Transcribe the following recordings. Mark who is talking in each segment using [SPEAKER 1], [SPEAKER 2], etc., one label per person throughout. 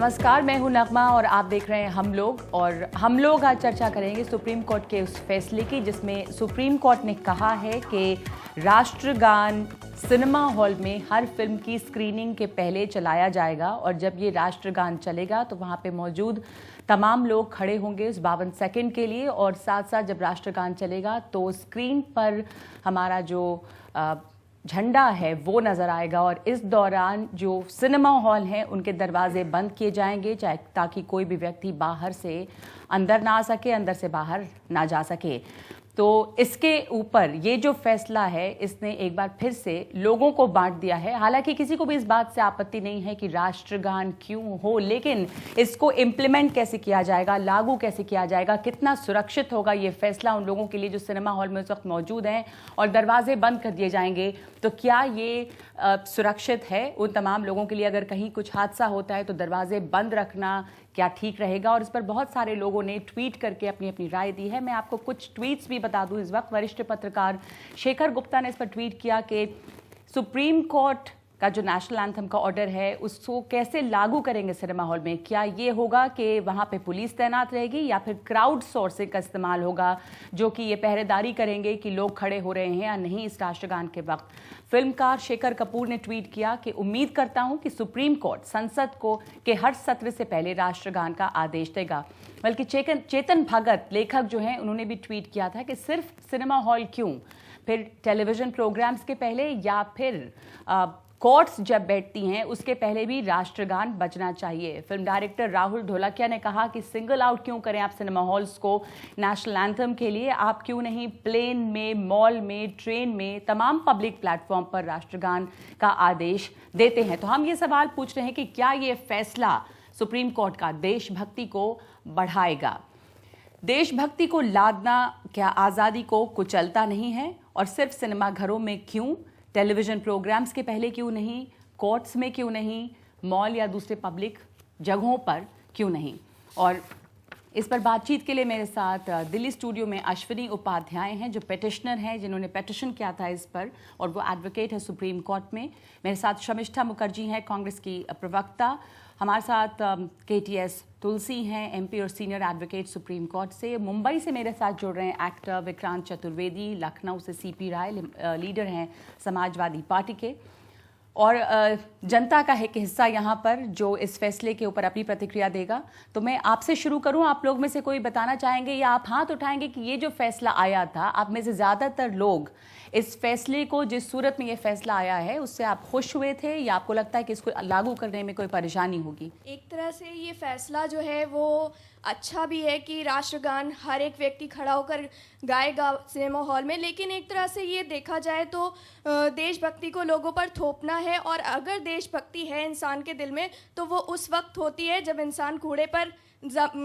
[SPEAKER 1] नमस्कार, मैं हूं नगमा और आप देख रहे हैं हम लोग आज चर्चा करेंगे सुप्रीम कोर्ट के उस फैसले की जिसमें सुप्रीम कोर्ट ने कहा है कि राष्ट्रगान सिनेमा हॉल में हर फिल्म की स्क्रीनिंग के पहले चलाया जाएगा और जब ये राष्ट्रगान चलेगा तो वहां पे मौजूद तमाम लोग खड़े होंगे उस 52 सेकंड के लिए और साथ साथ जब राष्ट्रगान चलेगा तो स्क्रीन पर हमारा जो झंडा है वो नजर आएगा और इस दौरान जो सिनेमा हॉल हैं उनके दरवाजे बंद किए जाएंगे ताकि कोई भी व्यक्ति बाहर से अंदर ना आ सके, अंदर से बाहर ना जा सके। तो इसके ऊपर ये जो फैसला है इसने एक बार फिर से लोगों को बांट दिया है। हालांकि किसी को भी इस बात से आपत्ति नहीं है कि राष्ट्रगान क्यों हो, लेकिन इसको इम्प्लीमेंट कैसे किया जाएगा, लागू कैसे किया जाएगा, कितना सुरक्षित होगा ये फैसला उन लोगों के लिए जो सिनेमा हॉल में उस वक्त मौजूद हैं और दरवाजे बंद कर दिए जाएंगे, तो क्या ये सुरक्षित है उन तमाम लोगों के लिए? अगर कहीं कुछ हादसा होता है तो दरवाजे बंद रखना क्या ठीक रहेगा? और इस पर बहुत सारे लोगों ने ट्वीट करके अपनी अपनी राय दी है। मैं आपको कुछ ट्वीट्स भी बता दूं। इस वक्त वरिष्ठ पत्रकार शेखर गुप्ता ने इस पर ट्वीट किया कि सुप्रीम कोर्ट का जो नेशनल एंथम का ऑर्डर है उसको कैसे लागू करेंगे सिनेमा हॉल में? क्या ये होगा कि वहां पे पुलिस तैनात रहेगी या फिर क्राउड सोर्सिंग का इस्तेमाल होगा जो कि ये पहरेदारी करेंगे कि लोग खड़े हो रहे हैं या नहीं इस राष्ट्रगान के वक्त? फिल्मकार शेखर कपूर ने ट्वीट किया कि उम्मीद करता हूं कि सुप्रीम कोर्ट संसद को के हर सत्र से पहले राष्ट्रगान का आदेश देगा। बल्कि चेतन भगत लेखक जो हैं उन्होंने भी ट्वीट किया था कि सिर्फ सिनेमा हॉल क्यों, फिर टेलीविजन प्रोग्राम्स के पहले या फिर कोर्ट्स जब बैठती हैं उसके पहले भी राष्ट्रगान बजना चाहिए। फिल्म डायरेक्टर राहुल ढोलकिया ने कहा कि सिंगल आउट क्यों करें आप सिनेमा हॉल्स को नेशनल एंथम के लिए? आप क्यों नहीं प्लेन में, मॉल में, ट्रेन में, तमाम पब्लिक प्लेटफॉर्म पर राष्ट्रगान का आदेश देते हैं? तो हम ये सवाल पूछ रहे हैं कि क्या ये फैसला सुप्रीम कोर्ट का देशभक्ति को बढ़ाएगा? देशभक्ति को लादना क्या आज़ादी को कुचलता नहीं है? और सिर्फ सिनेमा घरों में क्यों, टेलीविजन प्रोग्राम्स के पहले क्यों नहीं, कोर्ट्स में क्यों नहीं, मॉल या दूसरे पब्लिक जगहों पर क्यों नहीं? और इस पर बातचीत के लिए मेरे साथ दिल्ली स्टूडियो में अश्विनी उपाध्याय हैं जो पेटिशनर हैं, जिन्होंने पेटिशन किया था इस पर और वो एडवोकेट है सुप्रीम कोर्ट में। मेरे साथ शमिष्ठा मुखर्जी हैं, कांग्रेस की प्रवक्ता। हमारे साथ KTS तुलसी हैं, MP और सीनियर एडवोकेट सुप्रीम कोर्ट से। मुंबई से मेरे साथ जुड़ रहे हैं एक्टर विक्रांत चतुर्वेदी, लखनऊ से CP राय, लीडर हैं समाजवादी पार्टी के। और जनता का एक हिस्सा यहाँ पर जो इस फैसले के ऊपर अपनी प्रतिक्रिया देगा। तो मैं आपसे शुरू करूँ, आप लोग में से कोई बताना चाहेंगे या आप हाथ उठाएंगे कि ये जो फैसला आया था, आप में से ज़्यादातर लोग इस फैसले को, जिस सूरत में ये फैसला आया है उससे आप खुश हुए थे या आपको लगता है कि इसको लागू करने में कोई परेशानी होगी?
[SPEAKER 2] एक तरह से ये फैसला जो है वो अच्छा भी है कि राष्ट्रगान हर एक व्यक्ति खड़ा होकर गाएगा सिनेमा हॉल में, लेकिन एक तरह से ये देखा जाए तो देशभक्ति को लोगों पर थोपना है। और अगर देशभक्ति है इंसान के दिल में तो वो उस वक्त होती है जब इंसान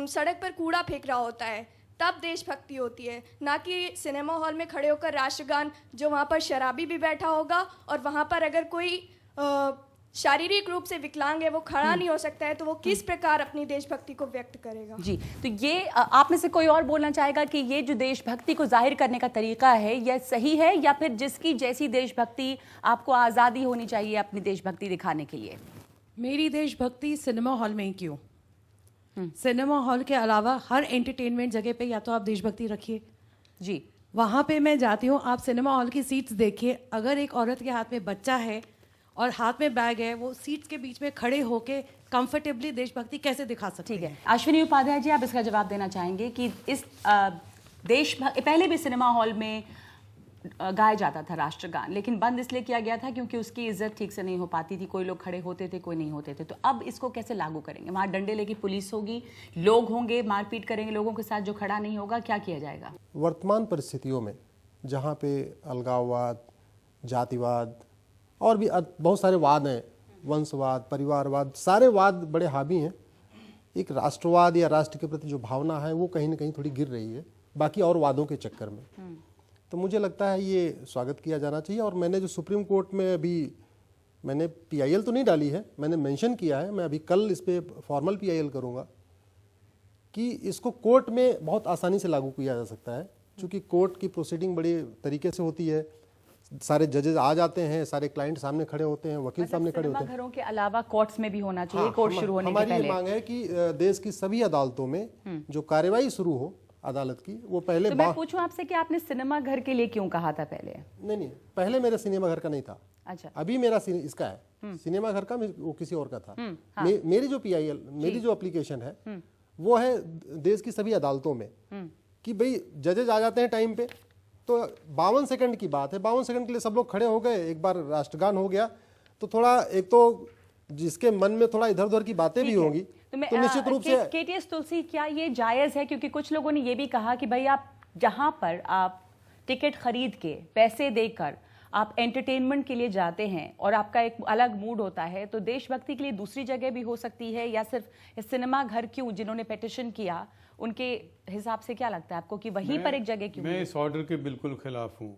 [SPEAKER 2] सड़क पर कूड़ा फेंक रहा होता है, तब देशभक्ति होती है, ना कि सिनेमा हॉल में खड़े होकर राष्ट्रगान। जो वहाँ पर शराबी भी बैठा होगा और वहाँ पर अगर कोई शारीरिक रूप से विकलांग है, वो खड़ा नहीं हो सकता है, तो वो किस प्रकार अपनी देशभक्ति को व्यक्त करेगा? जी,
[SPEAKER 1] तो ये आप में से कोई और बोलना चाहेगा कि ये जो देशभक्ति को जाहिर करने का तरीका है यह सही है या फिर जिसकी जैसी देशभक्ति, आपको आज़ादी होनी चाहिए अपनी देशभक्ति दिखाने के लिए?
[SPEAKER 3] मेरी देशभक्ति सिनेमा हॉल में ही क्यों? सिनेमा हॉल के अलावा हर एंटरटेनमेंट जगह पे या तो आप देशभक्ति रखिए।
[SPEAKER 1] जी,
[SPEAKER 3] वहाँ पे मैं जाती हूँ, आप सिनेमा हॉल की सीट्स देखिए, अगर एक औरत के हाथ में बच्चा है और हाथ में बैग है, वो सीट्स के बीच में खड़े होके कंफर्टेबली देशभक्ति कैसे दिखा सकते हैं?
[SPEAKER 1] ठीक है, अश्विनी उपाध्याय जी, आप इसका जवाब देना चाहेंगे कि इस पहले भी सिनेमा हॉल में गाया जाता था राष्ट्रगान, लेकिन बंद इसलिए किया गया था क्योंकि उसकी इज्जत ठीक से नहीं हो पाती थी, कोई लोग खड़े होते थे, कोई नहीं होते थे। तो अब इसको कैसे लागू करेंगे? वहाँ डंडे लेके पुलिस होगी, लोग होंगे, मारपीट करेंगे लोगों के साथ, जो खड़ा नहीं होगा क्या किया जाएगा?
[SPEAKER 4] वर्तमान परिस्थितियों में जहाँ पे अलगाववाद, जातिवाद और भी बहुत सारे वाद हैं, वंशवाद, परिवारवाद, सारे वाद बड़े हावी हैं, एक राष्ट्रवाद या राष्ट्र के प्रति जो भावना है वो कहीं ना कहीं थोड़ी गिर रही है बाकी और वादों के चक्कर में। तो मुझे लगता है ये स्वागत किया जाना चाहिए। और मैंने जो सुप्रीम कोर्ट में अभी मैंने PIL तो नहीं डाली है, मैंने मेंशन किया है, मैं अभी कल इस पर फॉर्मल PIL करूँगा कि इसको कोर्ट में बहुत आसानी से लागू किया जा सकता है, क्योंकि कोर्ट की प्रोसीडिंग बड़ी तरीके से होती है, सारे जजेस आ जाते हैं, सारे क्लाइंट सामने खड़े होते हैं, वकील सामने खड़े होते हैं।
[SPEAKER 1] घरों के अलावा कोर्ट्स में भी होना चाहिए,
[SPEAKER 4] हाँ,
[SPEAKER 1] कोर्ट शुरू होने के
[SPEAKER 4] हमारी
[SPEAKER 1] पहले।
[SPEAKER 4] ये मांग है कि देश की सभी अदालतों में जो कार्रवाई शुरू हो अदालत की, वो पहले
[SPEAKER 1] तो मैं पूछूं आपसे कि आपने सिनेमा घर के लिए क्यों कहा था पहले?
[SPEAKER 4] नहीं, पहले मेरे सिनेमा घर का नहीं था।
[SPEAKER 1] अच्छा,
[SPEAKER 4] अभी मेरा इसका है, सिनेमा घर का वो किसी और का था। मेरी जो PIL, मेरी जो एप्लीकेशन है वो है देश की सभी अदालतों में कि भाई जजेज आ जाते हैं टाइम पे, तो 52 सेकंड की बात है, 52 सेकंड के लिए सब लोग खड़े हो गए, एक बार राष्ट्रगान हो गया तो थोड़ा, एक तो जिसके मन में थोड़ा इधर उधर की बातें भी होंगी, तो निश्चित रूप से
[SPEAKER 1] KTS तुलसी, क्या ये जायज है? क्योंकि कुछ लोगों ने ये भी कहा कि भाई आप जहां पर आप टिकट खरीद के पैसे देकर आप एंटरटेनमेंट के लिए जाते हैं और आपका एक अलग मूड होता है, तो देशभक्ति के लिए दूसरी जगह भी हो सकती है, या सिर्फ सिनेमा घर क्यों? जिन्होंने पिटीशन किया उनके हिसाब से क्या लगता है आपको कि वहीं पर एक जगह क्यों?
[SPEAKER 5] मैं इस ऑर्डर के बिल्कुल खिलाफ हूँ।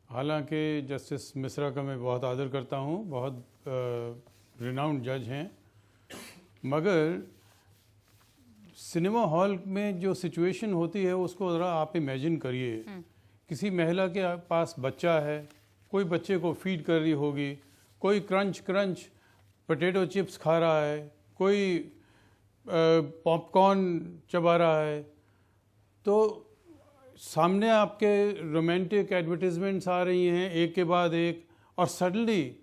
[SPEAKER 5] हालांकि जस्टिस मिश्रा का मैं बहुत आदर करता हूँ, बहुत रिनाउंड जज हैं, मगर सिनेमा हॉल में जो सिचुएशन होती है उसको ज़रा आप इमेजिन करिए। किसी महिला के पास बच्चा है, कोई बच्चे को फीड कर रही होगी, कोई क्रंच क्रंच पोटैटो चिप्स खा रहा है, कोई पॉपकॉर्न चबा रहा है, तो सामने आपके रोमांटिक एडवर्टीजमेंट्स आ रही हैं एक के बाद एक, और सडनली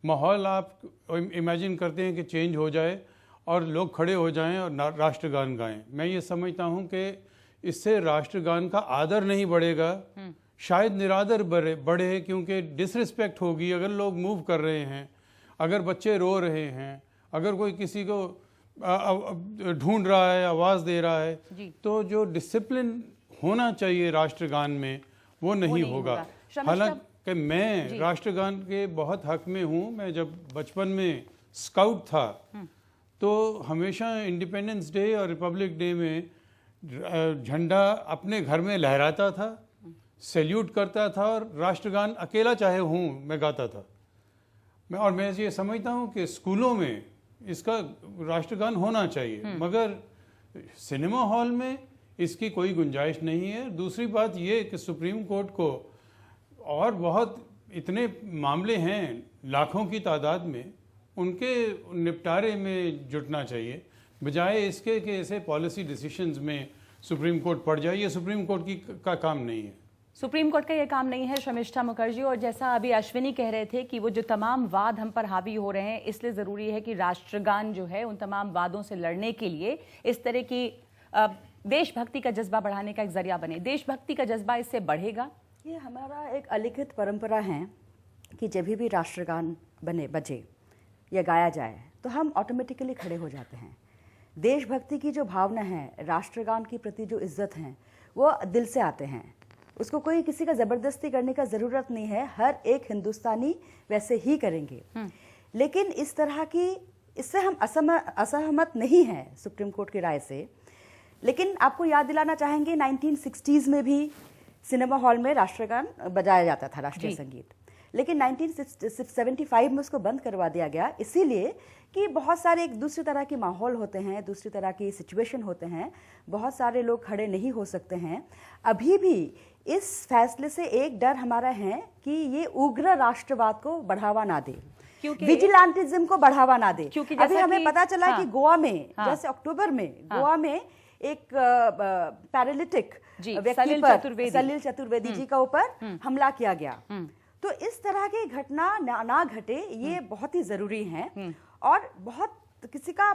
[SPEAKER 5] माहौल आप इमेजिन करते हैं कि चेंज हो जाए और लोग खड़े हो जाएं और राष्ट्रगान गाएं। मैं ये समझता हूं कि इससे राष्ट्रगान का आदर नहीं बढ़ेगा, शायद निरादर बढ़े, क्योंकि डिसरिस्पेक्ट होगी। अगर लोग मूव कर रहे हैं, अगर बच्चे रो रहे हैं, अगर कोई किसी को ढूंढ रहा है, आवाज़ दे रहा है, तो जो डिसिप्लिन होना चाहिए राष्ट्रगान में वो नहीं होगा। हालांकि मैं राष्ट्रगान के बहुत हक में हूँ। मैं जब बचपन में स्काउट था तो हमेशा इंडिपेंडेंस डे और रिपब्लिक डे में झंडा अपने घर में लहराता था, सैल्यूट करता था, और राष्ट्रगान अकेला चाहे हूँ मैं गाता था। मैं ये समझता हूँ कि स्कूलों में इसका राष्ट्रगान होना चाहिए, मगर सिनेमा हॉल में इसकी कोई गुंजाइश नहीं है। दूसरी बात ये कि सुप्रीम कोर्ट को और बहुत इतने मामले हैं लाखों की तादाद में, उनके निपटारे में जुटना चाहिए, बजाय इसके कि ऐसे पॉलिसी डिसीशंस में सुप्रीम कोर्ट पड़ जाए। ये सुप्रीम कोर्ट का काम नहीं है।
[SPEAKER 1] सुप्रीम कोर्ट का ये काम नहीं है शर्मिष्ठा मुखर्जी। और जैसा अभी अश्विनी कह रहे थे कि वो जो तमाम वाद हम पर हावी हो रहे हैं, इसलिए ज़रूरी है कि राष्ट्रगान जो है उन तमाम वादों से लड़ने के लिए इस तरह की देशभक्ति का जज्बा बढ़ाने का एक जरिया बने। देशभक्ति का जज्बा इससे बढ़ेगा।
[SPEAKER 6] ये हमारा एक अलिखित परंपरा है कि जब भी राष्ट्रगान बजे या गाया जाए तो हम ऑटोमेटिकली खड़े हो जाते हैं। देशभक्ति की जो भावना है, राष्ट्रगान के प्रति जो इज्जत है, वो दिल से आते हैं। उसको कोई किसी का ज़बरदस्ती करने का ज़रूरत नहीं है, हर एक हिंदुस्तानी वैसे ही करेंगे। लेकिन इस तरह की, इससे हम असहमत नहीं हैं सुप्रीम कोर्ट की राय से। लेकिन आपको याद दिलाना चाहेंगे 1960s में भी सिनेमा हॉल में राष्ट्रगान बजाया जाता था, राष्ट्रीय संगीत, लेकिन 1975 में उसको बंद करवा दिया गया, इसीलिए कि बहुत सारे एक दूसरी तरह के माहौल होते हैं, दूसरी तरह की सिचुएशन होते हैं, बहुत सारे लोग खड़े नहीं हो सकते हैं। अभी भी इस फैसले से एक डर हमारा है कि ये उग्र राष्ट्रवाद को बढ़ावा ना दे, विजिलेंटिज्म को बढ़ावा ना दे। क्योंकि अभी हमें पता चला कि गोवा में, जैसे अक्टूबर में गोवा में एक पैरालिटिक व्यक्ति पर, सलिल चतुर्वेदी जी का ऊपर हमला किया गया। तो इस तरह की घटना ना घटे, ये बहुत ही जरूरी है। और बहुत किसी का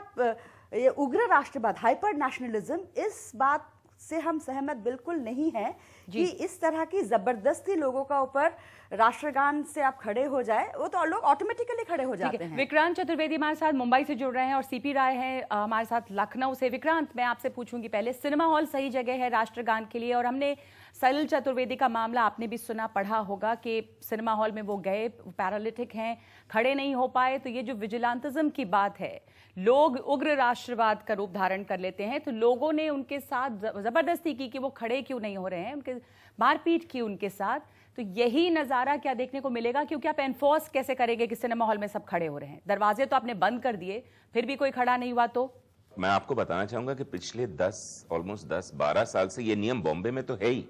[SPEAKER 6] ये उग्र राष्ट्रवाद, हाइपर नेशनलिज्म, इस बात से हम सहमत बिल्कुल नहीं है कि इस तरह की जबरदस्ती लोगों का ऊपर राष्ट्रगान से आप खड़े हो जाए, वो तो लोग ऑटोमेटिकली खड़े हो जाते हैं।
[SPEAKER 1] विक्रांत चतुर्वेदी हमारे साथ मुंबई से जुड़ रहे हैं और सीपी राय हैं हमारे साथ लखनऊ से। विक्रांत, मैं आपसे पूछूंगी पहले, सिनेमा हॉल सही जगह है राष्ट्रगान के लिए? और हमने सलिल चतुर्वेदी का मामला आपने भी सुना, पढ़ा होगा कि सिनेमा हॉल में वो गए, पैरालिटिक हैं, खड़े नहीं हो पाए। तो ये जो विजिलेंटिज्म की बात है, लोग उग्र राष्ट्रवाद का रूप धारण कर लेते हैं, तो लोगों ने उनके साथ जबरदस्ती की कि वो खड़े क्यों नहीं हो रहे हैं, उनके मारपीट की उनके साथ। तो यही नज़ारा क्या देखने को मिलेगा? क्योंकि आप एनफोर्स कैसे करेंगे कि सिनेमा हॉल में सब खड़े हो रहे हैं? दरवाजे तो आपने बंद कर दिए, फिर भी कोई खड़ा नहीं हुआ। तो
[SPEAKER 7] मैं आपको बताना चाहूंगा कि पिछले ऑलमोस्ट 10-12 साल से ये नियम बॉम्बे में तो है ही,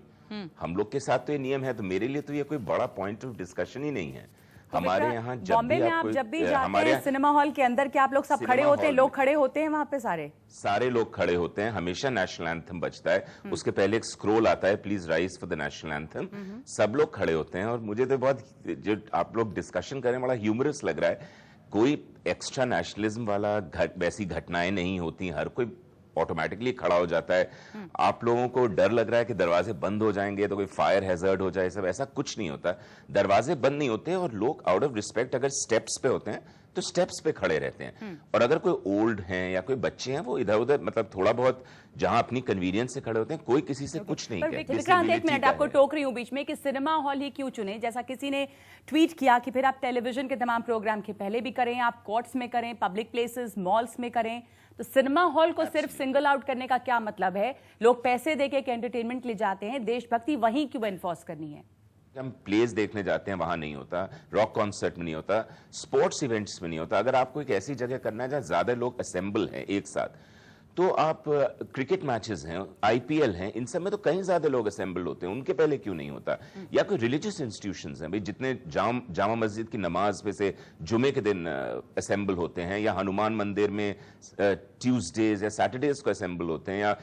[SPEAKER 7] हम लोग के साथ तो ये नियम है, तो मेरे लिए तो ये कोई बड़ा पॉइंट ऑफ डिस्कशन ही नहीं है। हमारे यहाँ
[SPEAKER 1] बॉम्बे में आप जब भी जाते हैं सिनेमा हॉल के अंदर, क्या आप लोग सब खड़े होते हैं? लोग खड़े होते हैं वहां पे? सारे लोग खड़े होते हैं। हमेशा नेशनल एंथम बजता है, उसके पहले एक स्क्रोल आता है, please rise for the national anthem. सब लोग खड़े होते हैं। और मुझे तो बहुत, जो आप लोग डिस्कशन करें, बड़ा ह्यूमरस लग रहा है। कोई एक्स्ट्रा नेशनलिज्म वाला वैसी घटनाएं नहीं होती। हर कोई ऑटोमेटिकली खड़ा हो जाता है। आप लोगों को डर लग रहा है कि दरवाजे बंद हो जाएंगे तो कोई फायर हैजर्ड हो जाए, सब ऐसा कुछ नहीं होता। दरवाजे बंद नहीं होते और लोग आउट ऑफ रिस्पेक्ट अगर स्टेप्स पे होते हैं तो स्टेप्स पे खड़े रहते हैं। और अगर कोई ओल्ड हैं या कोई बच्चे हैं, वो इधर उधर मतलब थोड़ा बहुत जहां अपनी कन्वीनियंस से खड़े होते हैं, कोई किसी से कुछ नहीं कहता। विक्रांत, एक मिनट आपको टोक रही हूं बीच में कि सिनेमा हॉल ही क्यों चुने? जैसा किसी ने ट्वीट किया कि फिर आप टेलीविजन के तमाम प्रोग्राम के पहले भी करें, आप कोर्ट्स में करें, पब्लिक प्लेसेस मॉल्स में करें, तो सिनेमा हॉल को सिर्फ सिंगल आउट करने का क्या मतलब है? लोग पैसे देके एक एंटरटेनमेंट के लिए जाते हैं, देशभक्ति वहीं क्यों एनफोर्स करनी है?
[SPEAKER 7] हम प्लेस देखने जाते हैं, वहां नहीं होता। रॉक कॉन्सर्ट में नहीं होता। स्पोर्ट्स इवेंट्स में नहीं होता। अगर आपको एक ऐसी जगह करना है जहां ज्यादा लोग असेंबल हैं एक साथ, तो आप क्रिकेट मैचेस हैं, आईपीएल हैं, इन सब में तो कहीं ज्यादा लोग असेंबल होते हैं। उनके पहले क्यों नहीं होता? या कोई रिलीजियस इंस्टीट्यूशंस हैं भाई, जितने जामा मस्जिद की नमाज में से जुमे के दिन असेंबल होते हैं, या हनुमान मंदिर में ट्यूसडेज या सैटरडेज को असेंबल होते हैं, या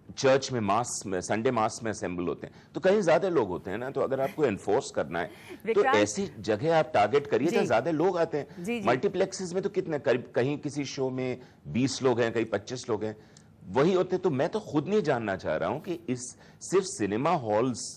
[SPEAKER 7] चर्च में मास में संडे मास में असेंबल होते हैं, तो कहीं ज्यादा लोग होते हैं ना। तो अगर आपको एनफोर्स करना है तो ऐसी जगह आप टारगेट करिए जहां ज्यादा लोग आते हैं। मल्टीप्लेक्सेस में तो कितने, कहीं किसी शो में 20 लोग हैं, कहीं 25 लोग हैं, वही होते। तो मैं तो खुद नहीं जानना चाह रहा हूं कि इस सिर्फ सिनेमा हॉल्स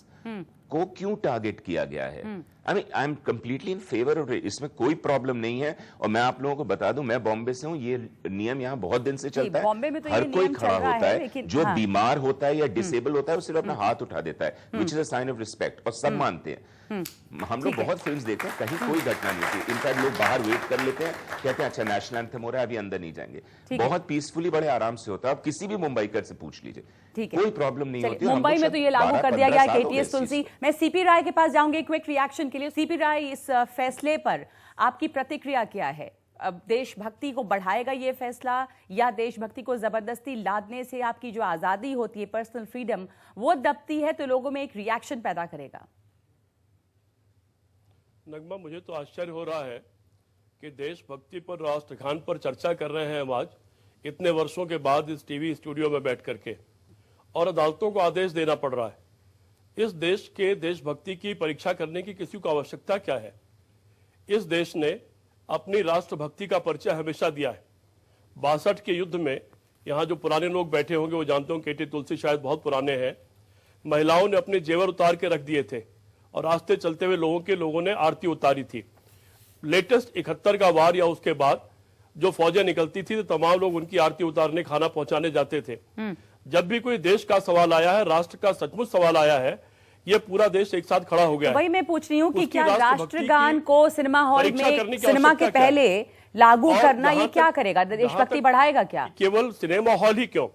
[SPEAKER 7] को क्यों टारगेट किया गया है। I am completely in favour of it. इसमें कोई प्रॉब्लम नहीं है। और मैं आप लोगों को बता दूं, मैं बॉम्बे से हूं, ये नियम यहाँ बहुत दिन से चलता है।
[SPEAKER 1] बॉम्बे में तो
[SPEAKER 7] हर कोई खड़ा होता है, जो
[SPEAKER 1] हाँ।
[SPEAKER 7] बीमार होता है या डिसेबल होता है, वो सिर्फ अपना हाथ उठा देता है, which is a sign of respect, और सब मानते हैं। हम लोग बहुत फिल्म्स देखते हैं, कहीं कोई घटना नहीं होती। इनफैक्ट लोग बाहर वेट कर लेते हैं, कहते हैं अच्छा नेशनल एंथम हो रहा है, अभी अंदर नहीं जाएंगे। बहुत पीसफुली, बड़े आराम से होता है। आप किसी भी मुंबईकर से पूछ लीजिए, कोई प्रॉब्लम नहीं होती।
[SPEAKER 1] मुंबई में तो ये लागू कर दिया गया केटीएस तुलसी। मैं सीपी राय के पास जाऊंगी क्विक रिएक्शन के लिए। सीपी राय, इस फैसले पर आपकी प्रतिक्रिया क्या है? अब देशभक्ति को बढ़ाएगा ये फैसला, या देशभक्ति को जबरदस्ती लादने से आपकी जो आजादी होती है, पर्सनल फ्रीडम, वो दबती है, तो लोगों में एक रिएक्शन पैदा करेगा?
[SPEAKER 8] नगमा, मुझे तो आश्चर्य हो रहा है कि देशभक्ति पर, राष्ट्रगान पर चर्चा कर रहे हैं हम आज इतने वर्षों के बाद इस टीवी स्टूडियो में बैठ करके, और अदालतों को आदेश देना पड़ रहा है। इस देश के देशभक्ति की परीक्षा करने की किसी को आवश्यकता क्या है? इस देश ने अपनी राष्ट्रभक्ति का परिचय हमेशा दिया है। 62 के युद्ध में, यहाँ जो पुराने लोग बैठे होंगे वो जानते हो, केटी तुलसी शायद बहुत पुराने हैं, महिलाओं ने अपने जेवर उतार के रख दिए थे और रास्ते चलते हुए लोगों ने आरती उतारी थी। लेटेस्ट 71 का वार या उसके बाद जो फौजें निकलती थी, तो तमाम लोग उनकी आरती उतारने, खाना पहुंचाने जाते थे। जब भी कोई देश का सवाल आया है, राष्ट्र का सचमुच सवाल आया है, ये पूरा देश एक साथ खड़ा हो गया है।
[SPEAKER 1] वही मैं पूछ रही हूँ कि क्या राष्ट्रगान को सिनेमा हॉल में सिनेमा के पहले लागू करना ये क्या करेगा? देशभक्ति बढ़ाएगा क्या?
[SPEAKER 8] केवल सिनेमा हॉल ही क्यों,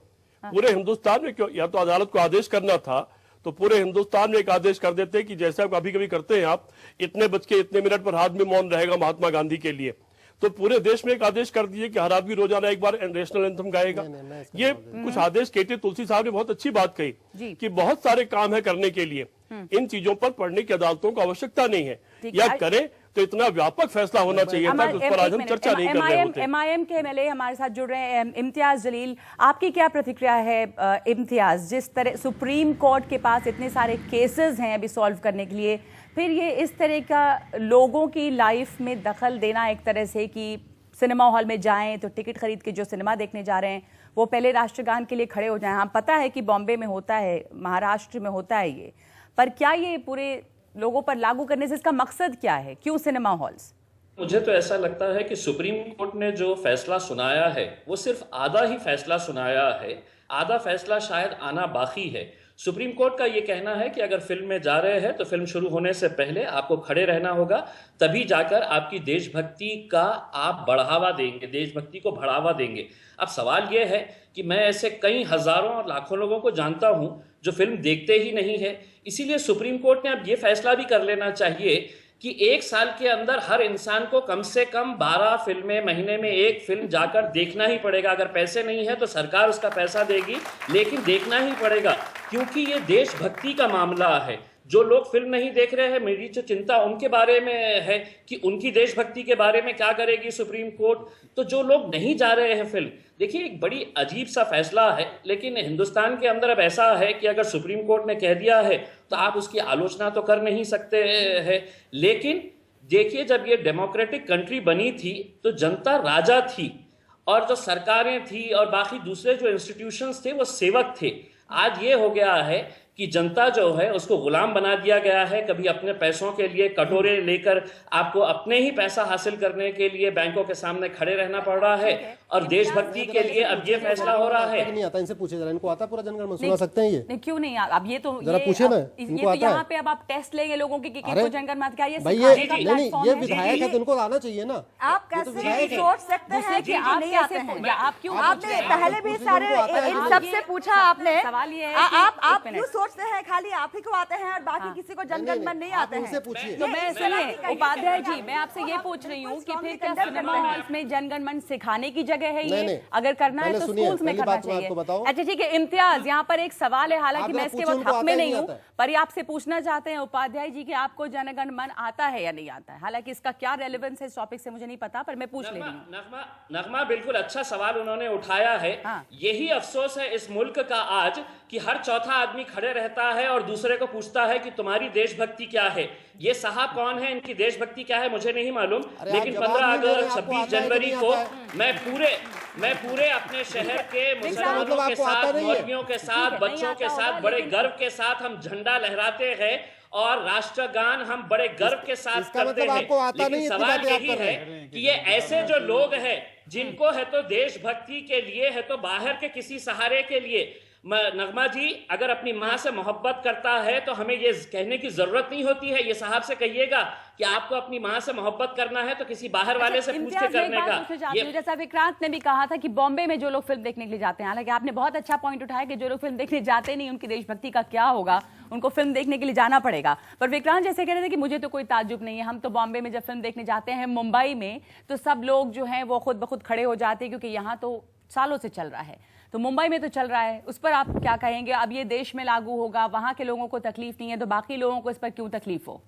[SPEAKER 8] पूरे हिंदुस्तान में क्यों? या तो अदालत को आदेश करना था तो पूरे हिंदुस्तान में एक आदेश कर देते कि जैसे कभी कभी करते हैं आप, इतने बज के इतने मिनट पर हाथ में मौन रहेगा महात्मा गांधी के लिए, तो पूरे देश में एक आदेश कर दिए कि हर आदमी रोजाना एक बार नेशनल एंथम गाएगा। ये कुछ आदेश केटी तुलसी साहब ने बहुत अच्छी बात कही कि बहुत सारे काम है करने के लिए, इन चीजों पर पढ़ने की अदालतों को आवश्यकता नहीं है, या करें तो इतना व्यापक फैसला होना चाहिए था कि उस पर आज हम चर्चा नहीं कर रहे होते।
[SPEAKER 1] एमआईएम के एमएलए हमारे साथ जुड़ रहे हैं, इम्तियाज जलील, आपकी क्या प्रतिक्रिया है? इम्तियाज, जिस तरह सुप्रीम कोर्ट के पास इतने सारे केसेस हैं अभी सॉल्व करने के लिए, फिर ये इस तरह का लोगों की लाइफ में दखल देना एक तरह से कि सिनेमा हॉल में जाएं तो टिकट खरीद के जो सिनेमा देखने जा रहे हैं वो पहले राष्ट्रगान के लिए खड़े हो जाएं। हाँ, पता है कि बॉम्बे में होता है, महाराष्ट्र में होता है ये, पर क्या ये पूरे लोगों पर लागू करने से इसका मकसद क्या है? क्यों सिनेमा हॉल्स?
[SPEAKER 9] मुझे तो ऐसा लगता है कि सुप्रीम कोर्ट ने जो फैसला सुनाया है वो सिर्फ आधा ही फैसला सुनाया है, आधा फैसला शायद आना बाकी है। सुप्रीम कोर्ट का ये कहना है कि अगर फिल्म में जा रहे हैं तो फिल्म शुरू होने से पहले आपको खड़े रहना होगा, तभी जाकर आपकी देशभक्ति का आप बढ़ावा देंगे, देशभक्ति को बढ़ावा देंगे। अब सवाल ये है कि मैं ऐसे कई हजारों और लाखों लोगों को जानता हूं जो फिल्म देखते ही नहीं है, इसीलिए सुप्रीम कोर्ट ने अब ये फैसला भी कर लेना चाहिए कि 1 साल के अंदर हर इंसान को कम से कम 12 फिल्में, महीने में 1 फिल्म जाकर देखना ही पड़ेगा। अगर पैसे नहीं है तो सरकार उसका पैसा देगी, लेकिन देखना ही पड़ेगा, क्योंकि ये देशभक्ति का मामला है। जो लोग फिल्म नहीं देख रहे हैं, मेरी जो चिंता उनके बारे में है कि उनकी देशभक्ति के बारे में क्या करेगी सुप्रीम कोर्ट। तो जो लोग नहीं जा रहे हैं फिल्म, देखिए एक बड़ी अजीब सा फैसला है, लेकिन हिंदुस्तान के अंदर अब ऐसा है कि अगर सुप्रीम कोर्ट ने कह दिया है तो आप उसकी आलोचना तो कर नहीं सकते हैं। लेकिन देखिए, जब ये डेमोक्रेटिक कंट्री बनी थी तो जनता राजा थी और जो सरकारें थी और बाकी दूसरे जो इंस्टीट्यूशंस थे वो सेवक थे। आज ये हो गया है कि जनता जो है उसको गुलाम बना दिया गया है। कभी अपने पैसों के लिए कटोरे लेकर आपको अपने ही पैसा हासिल करने के लिए बैंकों के सामने खड़े रहना पड़ रहा है, और देशभक्ति के लिए अब ये फैसला हो रहा है।
[SPEAKER 4] नहीं आता, इनसे पूछे जरा, इनको आता पूरा जनगण मन सुना सकते हैं ये?
[SPEAKER 1] नहीं, क्यों नहीं? अब ये तो
[SPEAKER 4] जरा पूछे ना,
[SPEAKER 1] ये
[SPEAKER 4] इनको
[SPEAKER 1] तो
[SPEAKER 4] आता है?
[SPEAKER 1] यहाँ पे अब आप टेस्ट लेंगे लोगों की कि किनको जनगण मन क्या, ये
[SPEAKER 4] भाई
[SPEAKER 1] सिखाने का
[SPEAKER 4] ये नहीं,
[SPEAKER 1] प्लेटफॉर्म
[SPEAKER 4] ये
[SPEAKER 1] है।
[SPEAKER 4] विधायक है तो इनको आना चाहिए ना।
[SPEAKER 6] आप कैसे सोच सकते हैं कि आप नहीं आते हैं?
[SPEAKER 1] आप क्यों
[SPEAKER 6] आपने पहले भी सारे इन सब से पूछा आपने,
[SPEAKER 1] सवाल ये है
[SPEAKER 6] आप क्यों सोचते हैं खाली आप ही को आते हैं और बाकी किसी को जनगण मन नहीं आते हैं?
[SPEAKER 4] पूछिए।
[SPEAKER 1] तो मैं सुनिए उपाध्याय जी, मैं आपसे ये पूछ रही हूँ कि फिर क्या सिनेमा हॉल्स में जनगण मन सिखाने की जगह है ये? अगर करना है तो स्कूल्स में करना चाहिए। अच्छा ठीक है, इम्तियाज, यहाँ पर एक सवाल है, हालांकि मैं इसके वक्त हक में नहीं हूँ, पर ये आपसे पूछना चाहते हैं उपाध्याय जी कि आपको जनगण मन आता है या नहीं आता है? हालांकि इसका क्या रेलेवेंस है इस टॉपिक से मुझे नहीं पता, पर मैं पूछ ले रही हूँ।
[SPEAKER 9] नगमा बिल्कुल अच्छा सवाल उन्होंने उठाया है। यही अफसोस है इस मुल्क का आज कि हर चौथा आदमी खड़े रहता है और दूसरे को पूछता है कि तुम्हारी देशभक्ति क्या है। ये साहब कौन है, इनकी देशभक्ति क्या है मुझे नहीं मालूम, लेकिन 15 अगस्त 26 जनवरी को मैं पूरे अपने शहर के मुसलमानों के साथ, मौलवियों के साथ, बच्चों के साथ बड़े गर्व के साथ हम झंडा लहराते हैं और राष्ट्रगान हम बड़े गर्व के साथ करते हैं। लेकिन सवाल यही है कि ये ऐसे जो लोग हैं जिनको है तो देशभक्ति के लिए है तो बाहर के किसी सहारे के लिए, नगमा जी अगर अपनी माँ से मोहब्बत करता है तो हमें ये कहने की जरूरत नहीं होती है। ये साहब से कहिएगा कि आपको अपनी माँ से मोहब्बत करना है तो किसी बाहर वाले से पूछ के करने का।
[SPEAKER 1] जैसा विक्रांत ने भी कहा था कि बॉम्बे में जो लोग फिल्म देखने के लिए जाते हैं, हालांकि आपने बहुत अच्छा पॉइंट उठाया कि जो लोग फिल्म देखने जाते नहीं उनकी देशभक्ति का क्या होगा, उनको फिल्म देखने के लिए जाना पड़ेगा। पर विक्रांत जैसे कह रहे थे कि मुझे तो कोई ताज्जुब नहीं है, हम तो बॉम्बे में जब फिल्म देखने जाते हैं, मुंबई में, तो सब लोग जो हैं वो खुद ब खुद खड़े हो जाते हैं, क्योंकि यहाँ तो सालों से चल रहा है, तो मुंबई में तो चल रहा है। उस पर आप क्या कहेंगे? अब ये देश में लागू होगा, वहां के लोगों को तकलीफ नहीं है, तो बाकी लोगों को इस पर क्यों तकलीफ हो?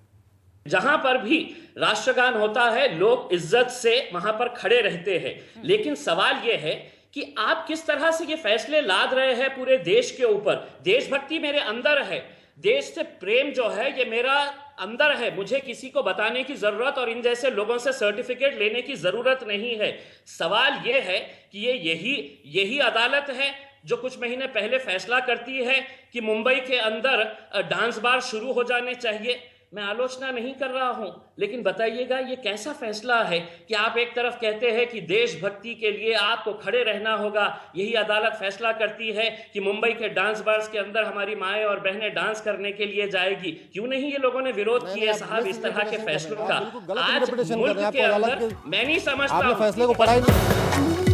[SPEAKER 9] जहां पर भी राष्ट्रगान होता है लोग इज्जत से वहां पर खड़े रहते हैं, लेकिन सवाल यह है कि आप किस तरह से ये फैसले लाद रहे हैं पूरे देश के ऊपर। देशभक्ति मेरे अंदर है, देश से प्रेम जो है ये मेरा अंदर है, मुझे किसी को बताने की जरूरत और इन जैसे लोगों से सर्टिफिकेट लेने की जरूरत नहीं है। सवाल ये है कि ये यही अदालत है जो कुछ महीने पहले फैसला करती है कि मुंबई के अंदर डांस बार शुरू हो जाने चाहिए। मैं आलोचना नहीं कर रहा हूं, लेकिन बताइएगा ये कैसा फैसला है कि आप एक तरफ कहते हैं कि देशभक्ति के लिए आपको खड़े रहना होगा, यही अदालत फैसला करती है कि मुंबई के डांस बार्स के अंदर हमारी माएँ और बहनें डांस करने के लिए जाएगी। क्यों नहीं ये लोगों ने विरोध किया साहब इस तरह के फैसलों का? आज मुल्क के अंदर मैं नहीं समझता।
[SPEAKER 4] फैसले को पढ़ा ही नहीं।